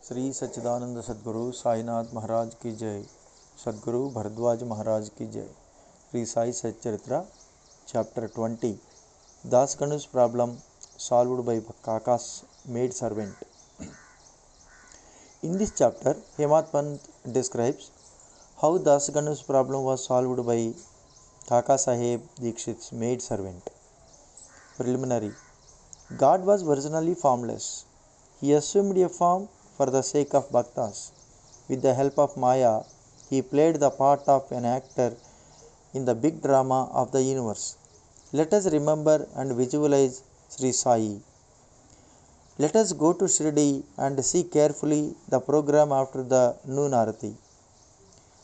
श्री सच्चिदानंद सद्गुरु साईनाथ महाराज की जय। सद्गुरु भरद्वाज महाराज की जय। श्री साई सच्चरित्र chapter 20 Das Ganu's problem solved by Kaka's maid servant. In this chapter, Hemat Pant describes how Das Ganu's problem was solved by Kaka Saheb Dikshit's maid servant. Preliminary. God was originally formless. He assumed a form for the sake of bhaktas. With the help of Maya, he played the part of an actor in the big drama of the universe. Let us remember and visualize Sri Sai. Let us go to Shirdi and see carefully the program after the noon Arati.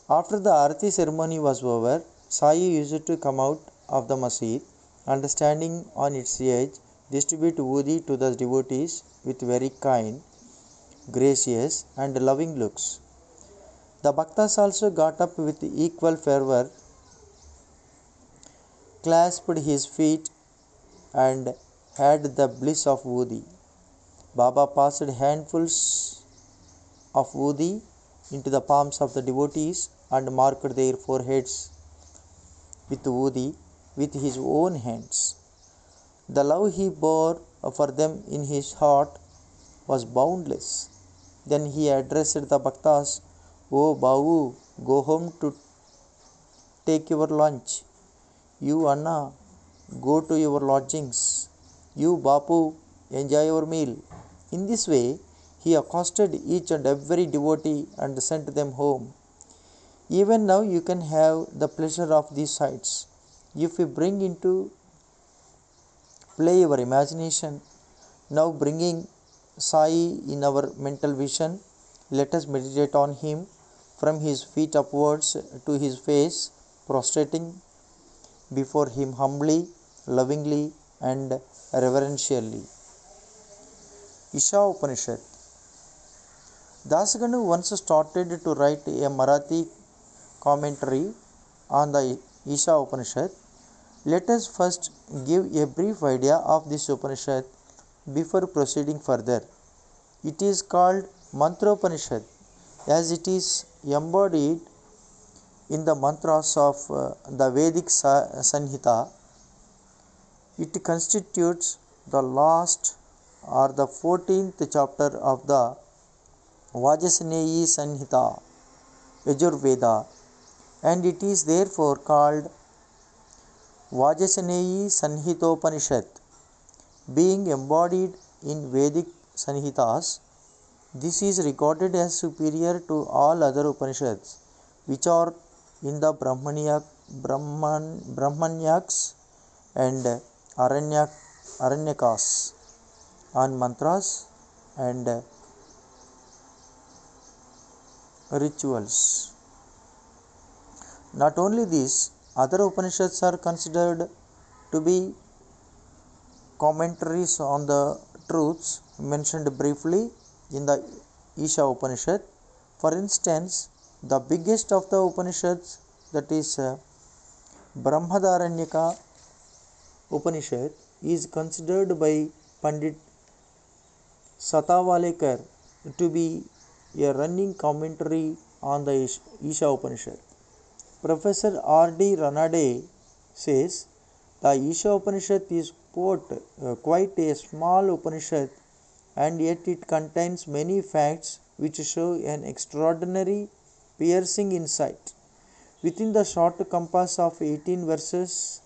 After the Arati ceremony was over, Sai used to come out of the masjid and standing on its edge distribute woodi to the devotees with very kind, gracious and loving looks. The bhaktas also got up with equal fervor, clasped his feet and had the bliss of woodi. Baba passed handfuls of woodi into the palms of the devotees and marked their foreheads with woodi with his own hands. The love he bore for them in his heart was boundless. Then he addressed the bhaktas, "O Babu, go home to take your lunch. You Anna, go to your lodgings. You Bapu, enjoy your meal." In this way, he accosted each and every devotee and sent them home. Even now you can have the pleasure of these sights. If we bring into play your imagination, now bringing Sai in our mental vision, let us meditate on him from his feet upwards to his face, prostrating before him humbly, lovingly and reverentially. Isha Upanishad. Dasganu once started to write a Marathi commentary on the Isha Upanishad. Let us first give a brief idea of this Upanishad before proceeding further. It is called Mantropanishad as it is embodied in the mantras of the Vedic Sanhita. It constitutes the last or the 14th chapter of the Vajasneyi Sanhita, Yajurveda, and it is therefore called Vajasneyi Sanhitopanishad. Being embodied in Vedic Sanhitas, this is regarded as superior to all other Upanishads, which are in the Brahmanyaks and Aranyakas on mantras and rituals. Not only this, other Upanishads are considered to be commentaries on the truths mentioned briefly in the Isha Upanishad. For instance, the biggest of the Upanishads, that is Brahmadaranyaka Upanishad, is considered by Pandit Satavalekar to be a running commentary on the Isha Upanishad. Professor R.D. Ranade says the Isha Upanishad is quite a small Upanishad, and yet it contains many facts which show an extraordinary piercing insight. Within the short compass of 18 verses,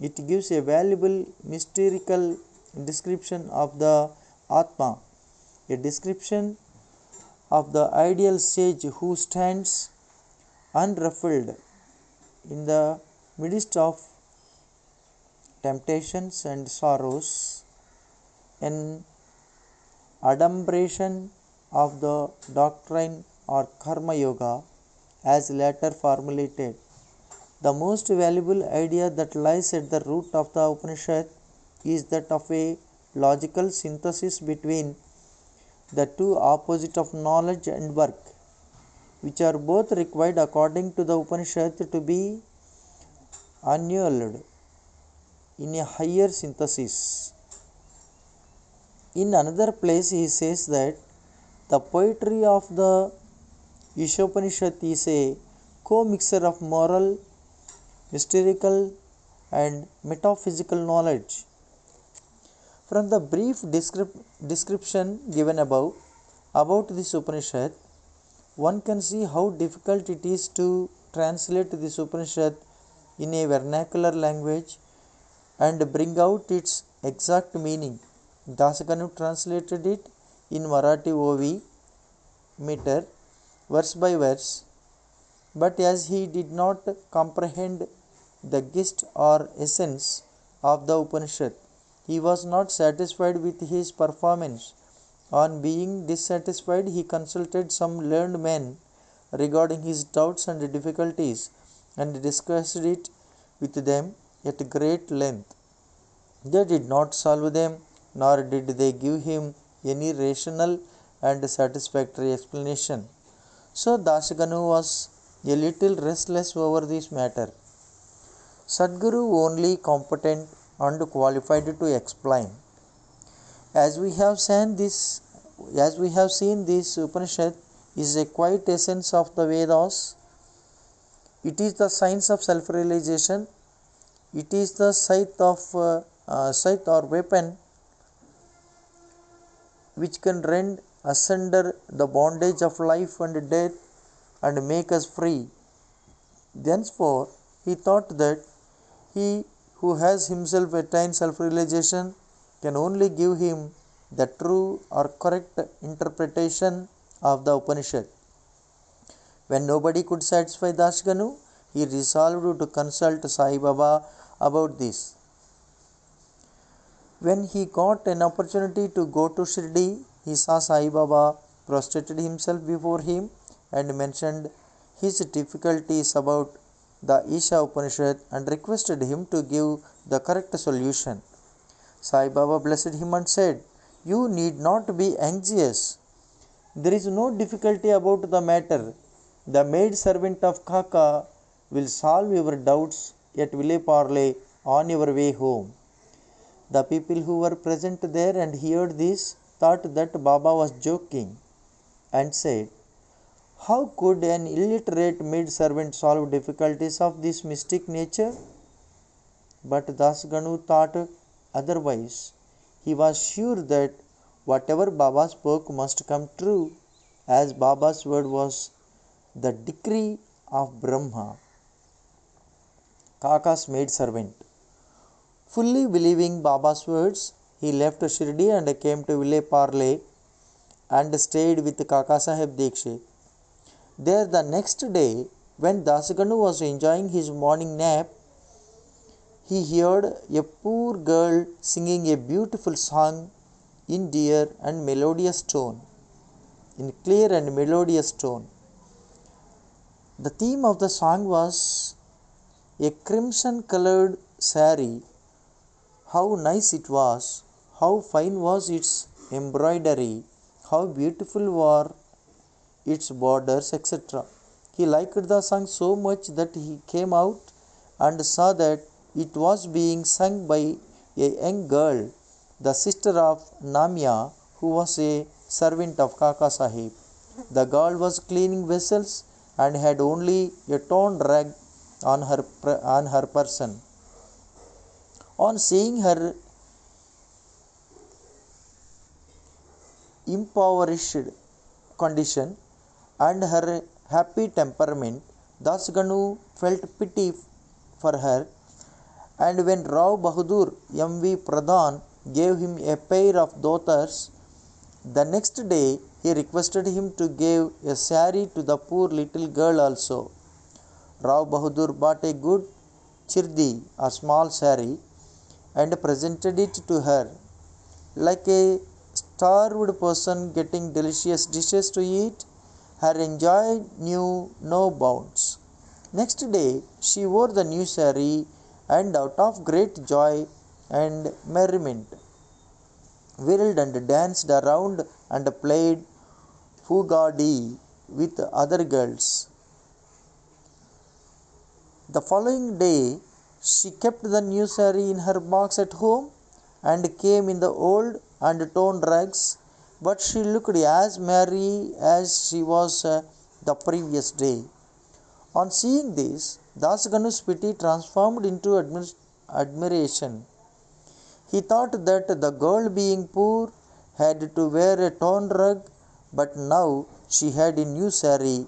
it gives a valuable mystical description of the Atma, a description of the ideal sage who stands unruffled in the midst of temptations and sorrows, an adumbration of the doctrine or karma yoga as later formulated. The most valuable idea that lies at the root of the Upanishad is that of a logical synthesis between the two opposites of knowledge and work, which are both required according to the Upanishad to be annulled in a higher synthesis. In another place, he says that The poetry of the Ishopanishad is a co-mixture of moral, historical, and metaphysical knowledge. From the brief description given above about this Upanishad, one can see how difficult it is to translate this Upanishad in a vernacular language and bring out its exact meaning. Dasaganu translated it in Marathi OV meter, verse by verse, but as he did not comprehend the gist or essence of the Upanishad, he was not satisfied with his performance. On being dissatisfied, he consulted some learned men regarding his doubts and difficulties and discussed it with them at great length. They did not solve them, nor did they give him any rational and satisfactory explanation. So Dasaganu was a little restless over this matter. Sadguru only competent and qualified to explain. As we have seen this Upanishad is a quiet essence of the Vedas. It is the science of self-realization. It is the scythe or weapon which can rend asunder the bondage of life and death and make us free. Thenceforth, he thought that he who has himself attained self-realization can only give him the true or correct interpretation of the Upanishad. When nobody could satisfy Dasganu, he resolved to consult Sai Baba about this. When he got an opportunity to go to Shirdi, he saw Sai Baba, prostrated himself before him, and mentioned his difficulties about the Isha Upanishad and requested him to give the correct solution. Sai Baba blessed him and said, "You need not be anxious. There is no difficulty about the matter. The maid servant of Kaka will solve your doubts at Ville Parle on your way home." The people who were present there and heard this thought that Baba was joking and said, "How could an illiterate maid servant solve difficulties of this mystic nature?" But Dasganu thought otherwise. He was sure that whatever Baba spoke must come true, as Baba's word was the decree of Brahma. Kaka's maid servant. Fully believing Baba's words, he left Shirdi and came to Ville Parle and stayed with Kaka Sahib Dikshit. There the next day, when Dasganu was enjoying his morning nap, he heard a poor girl singing a beautiful song in dear and melodious tone, in clear and melodious tone. The theme of the song was a crimson colored saree. How nice it was, how fine was its embroidery, how beautiful were its borders, etc. He liked the song so much that he came out and saw that it was being sung by a young girl, the sister of Namya, who was a servant of Kaka Sahib. The girl was cleaning vessels and had only a torn rag on her person. On seeing her impoverished condition and her happy temperament, Dasganu felt pity for her, and when Rao Bahadur M.V. Pradhan gave him a pair of dhotars, the next day he requested him to give a saree to the poor little girl also. Rao Bahadur bought a good chirdi, a small saree, and presented it to her. Like a starved person getting delicious dishes to eat, her joy knew no bounds. Next day she wore the new saree and out of great joy and merriment whirled and danced around and played fugadi with other girls. The following day she kept the new saree in her box at home and came in the old and torn rags. but she looked as merry as she was the previous day. On seeing this, Dasganu's pity transformed into admiration. He thought that the girl, being poor, had to wear a torn rug, but now she had a new saree,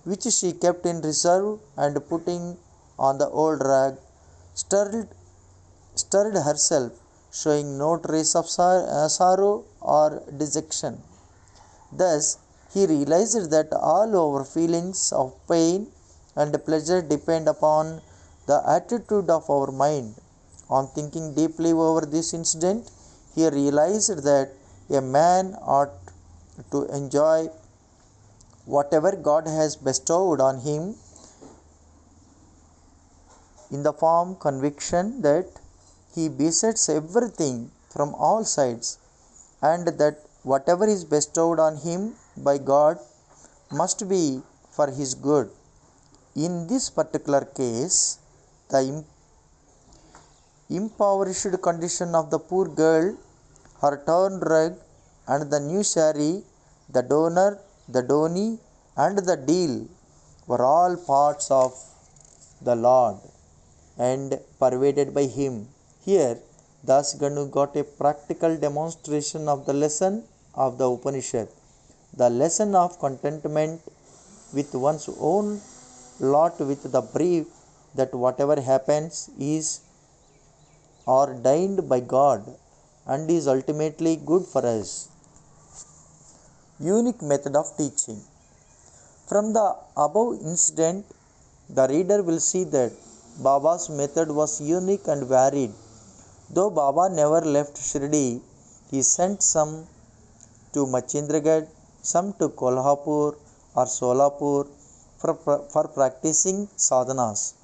which she kept in reserve, and putting on the old rag, stirred, stirred herself, showing no trace of sorrow or dejection. Thus, he realized that all our feelings of pain and pleasure depend upon the attitude of our mind. On thinking deeply over this incident, he realized that a man ought to enjoy whatever God has bestowed on him in the firm conviction that he besets everything from all sides, and that whatever is bestowed on him by God must be for his good. In this particular case, the impoverished condition of the poor girl, her torn rug, and the new saree, the donor, the donee, and the deal were all parts of the Lord and pervaded by him. Here, Dasganu got a practical demonstration of the lesson of the Upanishad, the lesson of contentment with one's own lot, with the belief that whatever happens is ordained by God and is ultimately good for us. Unique method of teaching. From the above incident, the reader will see that Baba's method was unique and varied. Though Baba never left Shirdi, he sent some to Machindragarh, some to Kolhapur or Solapur for practicing sadhanas.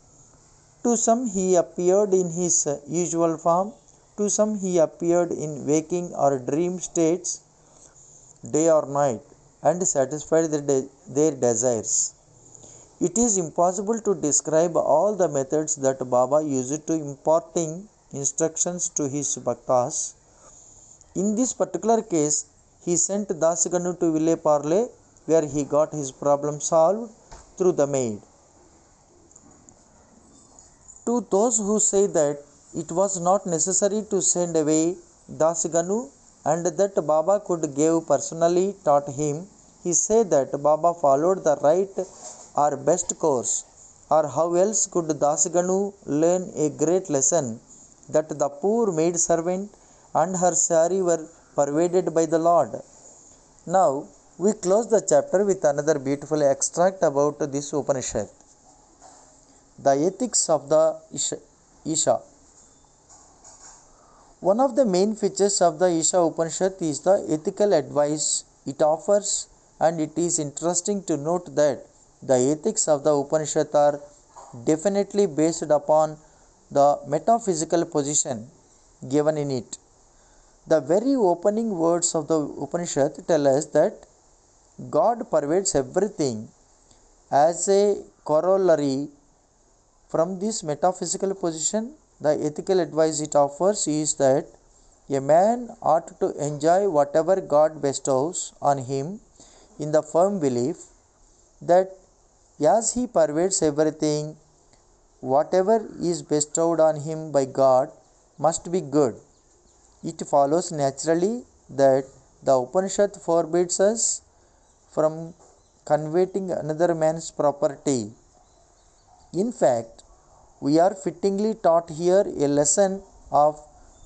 To some he appeared in his usual form, to some he appeared in waking or dream states, day or night, and satisfied their desires. It is impossible to describe all the methods that Baba used to imparting instructions to his bhaktas. In this particular case, he sent Dasganu to Ville Parle, where he got his problem solved through the maid. To those who say that it was not necessary to send away Dasganu and that Baba could give personally taught him, he said that Baba followed the right or best course, or how else could Dasganu learn a great lesson that the poor maid servant and her saree were pervaded by the Lord. Now we close the chapter with another beautiful extract about this Upanishad. The ethics of the Isha. One of the main features of the Isha Upanishad is the ethical advice it offers, and it is interesting to note that the ethics of the Upanishad are definitely based upon the metaphysical position given in it. The very opening words of the Upanishad tell us that God pervades everything. As a corollary from this metaphysical position, the ethical advice it offers is that a man ought to enjoy whatever God bestows on him in the firm belief that as he pervades everything, whatever is bestowed on him by God must be good. It follows naturally that the Upanishad forbids us from coveting another man's property. In fact, we are fittingly taught here a lesson of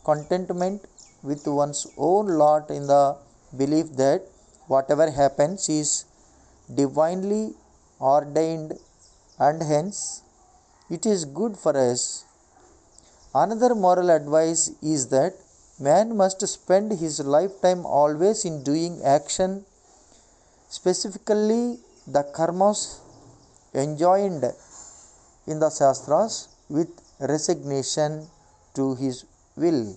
contentment with one's own lot in the belief that whatever happens is divinely ordained and hence it is good for us. Another moral advice is that man must spend his lifetime always in doing action, specifically the karmas enjoined in the Shastras, with resignation to his will.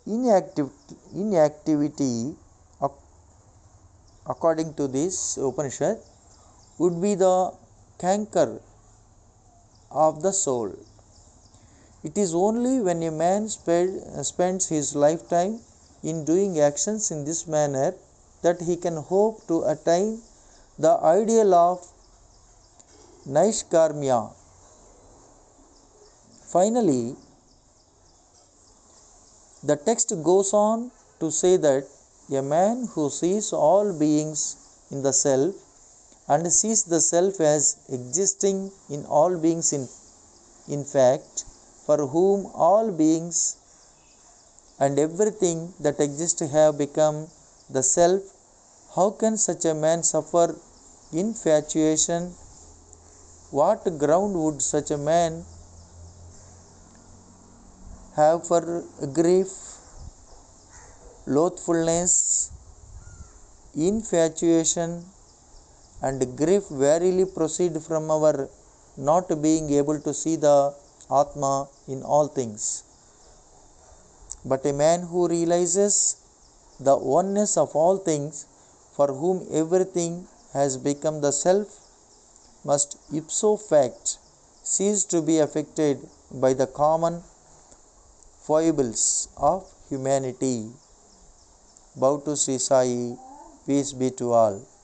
Inactivity, according to this Upanishad, would be the canker of the soul. It is only when a man spends his lifetime in doing actions in this manner that he can hope to attain the ideal of Naishkarmya. Finally, the text goes on to say that a man who sees all beings in the self and sees the self as existing in all beings in fact, for whom all beings and everything that exists have become the self, how can such a man suffer infatuation? What ground would such a man have for grief, loathfulness, infatuation, and grief verily proceed from our not being able to see the Atma in all things. But a man who realizes the oneness of all things, for whom everything has become the self, must ipso facto cease to be affected by the common foibles of humanity. Bow to Sri Sai, peace be to all.